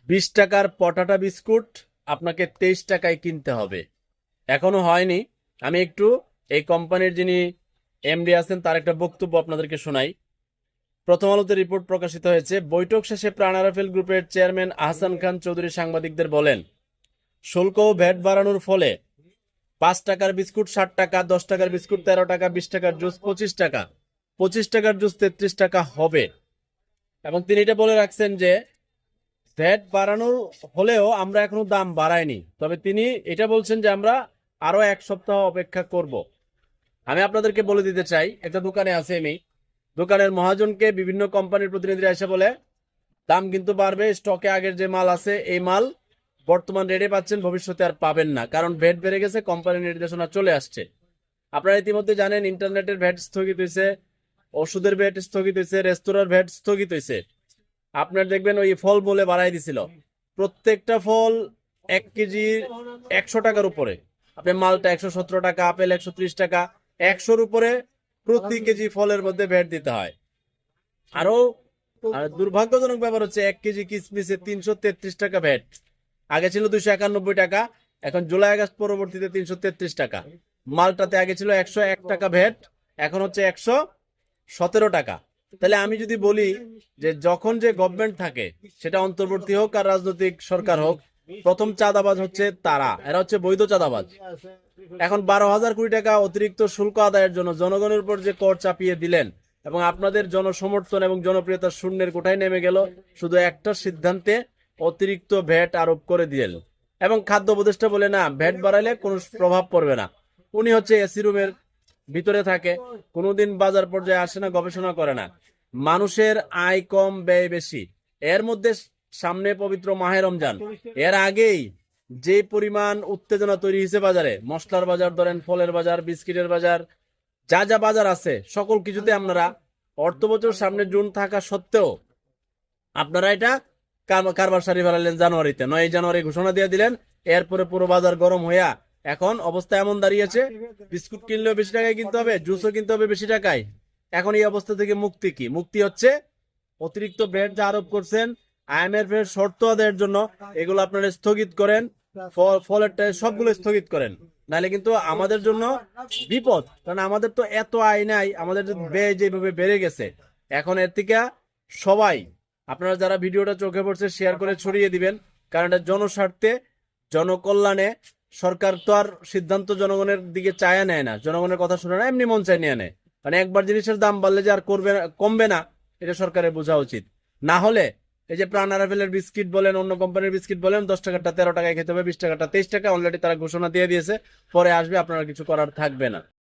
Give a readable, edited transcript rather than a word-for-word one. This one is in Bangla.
20 টাকার পটাটা বিস্কুট আপনাকে 23 টাকায় কিনতে হবে। এখনো হয়নি। আমি একটু এই কোম্পানির যিনি এমডি আছেন তার একটা বক্তব্য আপনাদেরকে শোনাই। প্রথম আলোতে রিপোর্ট প্রকাশিত হয়েছে। বৈঠক শেষে প্রাণ আরাফেল গ্রুপের চেয়ারম্যান আহসান খান চৌধুরী সাংবাদিকদের বলেন, শুল্ক ও ভ্যাট বাড়ানোর ফলে 5 টাকার বিস্কুট 60 টাকা, 10 টাকার বিস্কুট 13 টাকা, 20 টাকার জুস 25 টাকা, 25 টাকার জুস 33 টাকা হবে। এবং তিনি এটা বলে রাখছেন যে ভ্যাট বাড়ানোর হলেও আমরা এখনো দাম বাড়াইনি, তবে তিনি এটা বলছেন যে আমরা আরো 1 সপ্তাহ অপেক্ষা করব। আমি আপনাদেরকে বলে দিতে চাই, একটা দোকানে আছে আমি, দোকানের মহাজনকে বিভিন্ন কোম্পানির প্রতিনিধিরা এসে বলে দাম কিন্তু বাড়বে, স্টকে আগের যে মাল আছে এই মাল বর্তমান রেটে পাচ্ছেন, ভবিষ্যতে আর পাবেন না, কারণ ভ্যাট বেড়ে গেছে, কোম্পানির নির্দেশনা চলে আসছে। আপনারা ইতিমধ্যে জানেন ইন্টারনেটের ভ্যাট স্থগিত হয়েছে, ওষুধের ভ্যাট স্থগিত হয়েছে, রেস্তোরাঁর ভ্যাট স্থগিত হয়েছে। আপনার দেখবেন ওই ফল বলে বাড়াই দিছিল, প্রত্যেকটা ফল 1 কেজি 100 টাকার উপরে। আপনি মালটা 117 টাকা, আপেল 130 টাকা, 100-র উপরে প্রতি কেজি ফলের মধ্যে ভ্যাট দিতে হয়। আরো দুর্ভাগ্যজনক ব্যাপার হচ্ছে 1 কেজি কিসমিসে 333 টাকা ভ্যাট। আগে ছিল 291 টাকা, এখন জুলাই আগস্ট পরবর্তীতে 333 টাকা। মালটাতে আগে ছিল 101 টাকা ভ্যাট, এখন হচ্ছে 117 টাকা। তাহলে আমি যদি বলি যে যখন যে গভর্নমেন্ট থাকে, সেটা অন্তর্বর্তী হোক আর রাজনৈতিক সরকার হোক, প্রথম চাঁদাবাজ হচ্ছে তারা, এরা হচ্ছে বৈধ চাঁদাবাজ। এখন 12,000 কোটি টাকা অতিরিক্ত শুল্ক আদায়ের জন্য জনগণের উপর যে কর চাপিয়ে দিলেন এবং আপনাদের জনসমর্থন এবং জনপ্রিয়তা শূন্যের কোঠায় নেমে গেল শুধু একটা সিদ্ধান্তে, অতিরিক্ত ভ্যাট আরোপ করে দিলেন। এবং খাদ্য উপদেষ্টা বলে না ভ্যাট বাড়াইলে কোনো প্রভাব পড়বে না। উনি হচ্ছে এসি রুমের ভিতরে থাকে, কোনোদিন বাজার পর্যায়ে আসে না, গবেষণা করে না। মানুষের আয় কম ব্যয় বেশি, এর মধ্যে সামনে পবিত্র মাহে রমজান, এর আগেই যে পরিমাণ উত্তেজনা তৈরি হয়েছে বাজারে, মশলার বাজার ধরেন, ফলের বাজার, বিস্কিটের বাজার, যা যা বাজার আছে সকল কিছুতে আপনারা অর্থ বছর সামনে জুন থাকা সত্ত্বেও আপনারা এটা কারবার সারি ফেলালেন জানুয়ারিতে, 9 জানুয়ারি ঘোষণা দিয়ে দিলেন। এরপরে পুরো বাজার গরম হইয়া এখন অবস্থা এমন দাঁড়িয়েছে, বিস্কুট কিনলেও বেশি টাকায় কিনতে হবে, জুসও কিনতে হবে বেশি টাকায়। এখন এই অবস্থা থেকে মুক্তি কি? মুক্তি হচ্ছে অতিরিক্ত ভ্যাট যা আরোপ করছেন আইএমএফ এর শর্ত আদায়ের জন্য, এগুলো আপনারা স্থগিত করেন, ফলের সবগুলো স্থগিত করেন, নাহলে কিন্তু আমাদের জন্য বিপদ। কারণ আমাদের তো এত আয় নাই, আমাদের ব্যয় যেভাবে বেড়ে গেছে, এখন এর থেকে সবাই আপনারা যারা ভিডিওটা চোখে পড়ছে শেয়ার করে ছড়িয়ে দিবেন, কারণ এটা জনস্বার্থে, জনকল্যাণে। সরকার তো আর সিদ্ধান্ত জনগণের দিকে চায়া নেয় না, জনগণের কথা শুনে না, এমনি মন চাই নিয়ে নেয়। মানে একবার জিনিসের দাম বাড়লে যে আর করবে কমবে না, এটা সরকারের বোঝা উচিত। না হলে এই যে প্রাণ আরাফেলের বিস্কিট বলেন, অন্য কোম্পানির বিস্কিট বলেন, 10 টাকাটা 13 টাকায় খেতে হবে, 20 টাকাটা 23 টাকা, অলরেডি তারা ঘোষণা দিয়ে দিয়েছে, পরে আসবে, আপনারা কিছু করার থাকবে না।